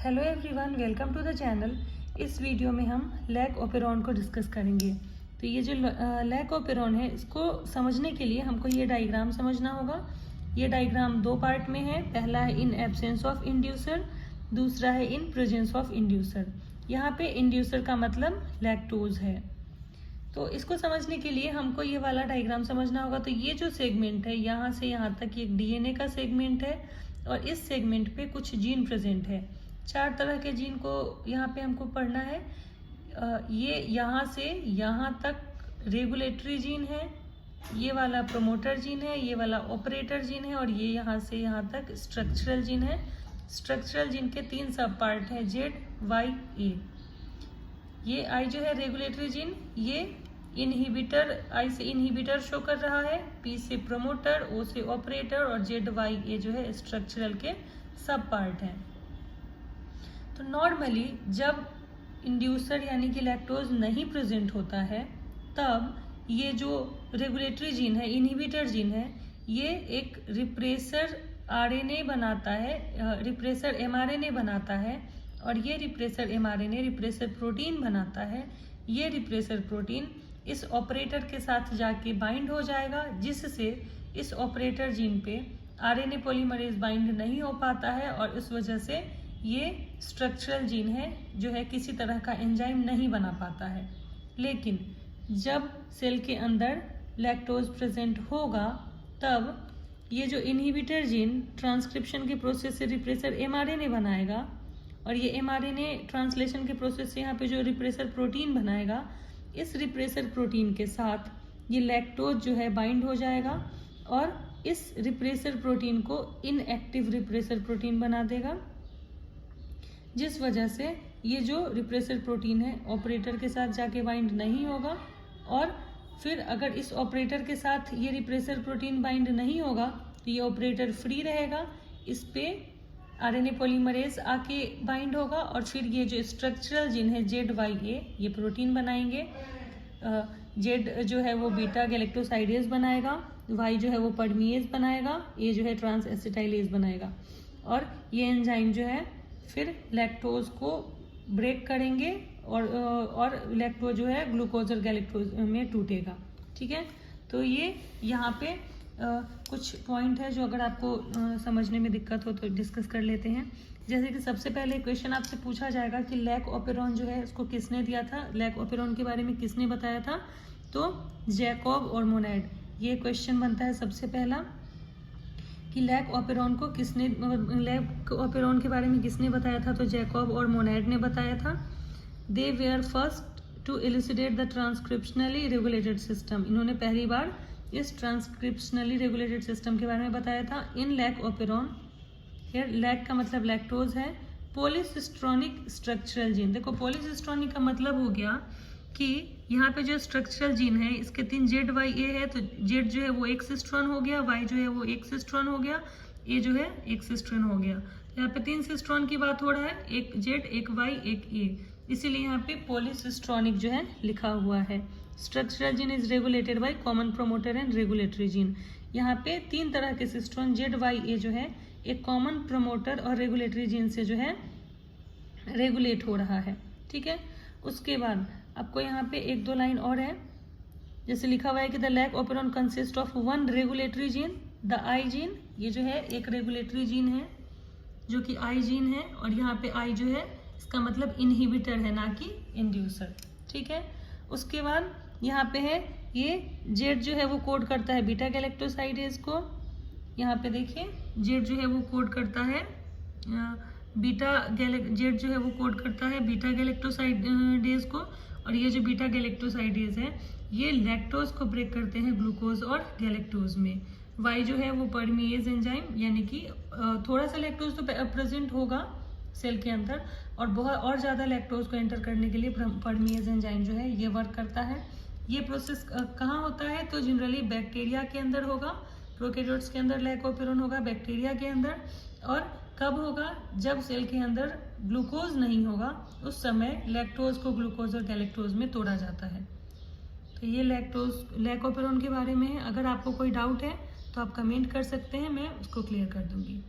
Hello everyone, welcome to the channel. इस video में हम लैक ओपेरॉन को डिस्कस करेंगे। तो ये जो लैक ओपेरॉन है, इसको समझने के लिए हमको ये डायग्राम समझना होगा। ये डायग्राम दो पार्ट में है। पहला है इन एब्सेंस ऑफ इंड्यूसर, दूसरा है इन प्रेजेंस ऑफ इंड्यूसर। यहाँ पे इंड्यूसर का मतलब लैक्टोज है। तो इसको समझने के लिए हमको ये वाला डायग्राम समझना होगा। तो ये जो सेगमेंट है, यहाँ से यहाँ तक ये डीएनए का सेगमेंट है और इस सेगमेंट पे कुछ जीन प्रेजेंट है। 4 तरह के जीन को यहाँ पे हमको पढ़ना है। ये यहाँ से यहाँ तक रेगुलेटरी जीन है, ये वाला प्रमोटर जीन है, ये वाला ऑपरेटर जीन है और ये यहाँ से यहाँ तक स्ट्रक्चरल जीन है। स्ट्रक्चरल जीन के 3 सब पार्ट है, जेड, वाई, ए। ये आई जो है रेगुलेटरी जीन, ये इनहिबिटर, आई से इनहिबिटर शो कर रहा है, पी से प्रमोटर, ओ से ऑपरेटर और जेड वाई ए जो है स्ट्रक्चरल के सब पार्ट हैं। तो नॉर्मली जब इंड्यूसर यानी कि लैक्टोज नहीं प्रेजेंट होता है, तब ये जो रेगुलेटरी जीन है, इनहिबिटर जीन है, ये एक रिप्रेसर आरएनए बनाता है, रिप्रेसर एमआरएनए बनाता है और ये रिप्रेसर एमआरएनए रिप्रेसर प्रोटीन बनाता है। ये रिप्रेसर प्रोटीन इस ऑपरेटर के साथ जाके बाइंड हो जाएगा, जिससे इस ऑपरेटर जीन पे आरएनए पॉलीमरेज बाइंड नहीं हो पाता है और इस वजह से ये स्ट्रक्चरल जीन है जो है किसी तरह का एंजाइम नहीं बना पाता है। लेकिन जब सेल के अंदर लैक्टोज प्रेजेंट होगा, तब ये जो इनहिबिटर जीन ट्रांसक्रिप्शन के प्रोसेस से रिप्रेसर एमआरएनए बनाएगा और ये एमआरएनए ट्रांसलेशन के प्रोसेस से यहाँ पे जो रिप्रेसर प्रोटीन बनाएगा, इस रिप्रेसर प्रोटीन के साथ ये लैक्टोज जो है बाइंड हो जाएगा और इस रिप्रेसर प्रोटीन को इनएक्टिव रिप्रेसर प्रोटीन बना देगा, जिस वजह से ये जो रिप्रेसर प्रोटीन है ऑपरेटर के साथ जाके बाइंड नहीं होगा। और फिर अगर इस ऑपरेटर के साथ ये रिप्रेसर प्रोटीन बाइंड नहीं होगा तो ये ऑपरेटर फ्री रहेगा, इस पे आरएनए पॉलीमरेज आके बाइंड होगा और फिर ये जो स्ट्रक्चरल जीन है जेड वाई ए, ये प्रोटीन बनाएंगे। जेड जो है वो बीटा गैलेक्टोसाइडेज बनाएगा, वाई जो है वो परमीएज बनाएगा, ए जो है ट्रांस एसिटाइलेज बनाएगा और ये एंजाइम जो है फिर लैक्टोज को ब्रेक करेंगे और लैक्टोज जो है ग्लूकोज और गैलेक्टोज में टूटेगा। ठीक है, तो ये यहाँ पे कुछ पॉइंट है जो अगर आपको समझने में दिक्कत हो तो डिस्कस कर लेते हैं। जैसे कि सबसे पहले क्वेश्चन आपसे पूछा जाएगा कि लैक ओपेरॉन जो है इसको किसने दिया था, लैक ओपेरॉन के बारे में किसने बताया था। तो जैकब और मोनेड, ये क्वेश्चन बनता है सबसे पहला कि लैक ओपेरॉन को किसने, लैक ओपेरॉन के बारे में किसने बताया था। तो जैकब और मोनेड ने बताया था। They were first to elucidate the transcriptionally regulated system, इन्होंने पहली बार इस ट्रांसक्रिप्शनली रेगुलेटेड सिस्टम के बारे में बताया था। इन लैक ओपेरॉन, हियर लैक का मतलब लैक्टोज है, पॉलीसिस्ट्रोनिक स्ट्रक्चरल जीन। देखो पॉलीसिस्ट्रोनिक का मतलब हो गया कि यहाँ पे जो स्ट्रक्चरल जीन है इसके 3 जेड वाई ए है, तो जेड जो है वो एक सिस्ट्रॉन हो गया, वाई जो है वो एक सिस्ट्रॉन हो गया, ए जो है एक सिस्ट्रॉन हो गया। तो यहाँ पे 3 सिस्ट्रॉन की बात हो रहा है, एक जेड, एक वाई, एक ए, इसीलिए यहाँ पे पॉलीसिस्ट्रोनिक जो है लिखा हुआ है। Structural gene is regulated by common promoter and regulatory gene. यहाँ पे 3 तरह के सिस्ट्रॉन जेड वाई ए जो है एक कॉमन प्रोमोटर और रेगुलेटरी जीन से जो है रेगुलेट हो रहा है। ठीक है, उसके बाद आपको यहाँ पे 1-2 लाइन और है, जैसे लिखा हुआ है कि the lac operon consist of 1 regulatory gene, the I gene. ये जो है एक रेगुलेटरी जीन है जो कि आई जीन है और यहाँ पे आई जो है इसका मतलब इनहिबिटर है, ना कि इंड्यूसर। ठीक है, उसके बाद यहाँ पे है ये जेड जो है वो कोड करता है बीटा गैलेक्टोसाइडेज को। यहाँ पे देखिए जेड जो है वो कोड करता है जेड जो है वो कोड करता है बीटा गैलेक्टोसाइडेज को और ये जो बीटा गैलेक्टोसाइडेज है ये लैक्टोज को ब्रेक करते हैं ग्लूकोज और गैलेक्टोज में। वाई जो है वो परमीएज एंजाइम, यानी कि थोड़ा सा लैक्टोज तो प्रेजेंट होगा सेल के अंदर और बहुत और ज़्यादा लैक्टोज को एंटर करने के लिए परमीएज एंजाइम जो है ये वर्क करता है। ये प्रोसेस कहाँ होता है, तो जनरली बैक्टीरिया के अंदर होगा, प्रोकैरियोट्स के अंदर लैक ओपेरॉन होगा, बैक्टीरिया के अंदर। और कब होगा, जब सेल के अंदर ग्लूकोज नहीं होगा उस समय लैक्टोज को ग्लूकोज और गैलेक्टोज में तोड़ा जाता है। तो ये लैक ओपेरॉन के बारे में है। अगर आपको कोई डाउट है तो आप कमेंट कर सकते हैं, मैं उसको क्लियर कर दूंगी।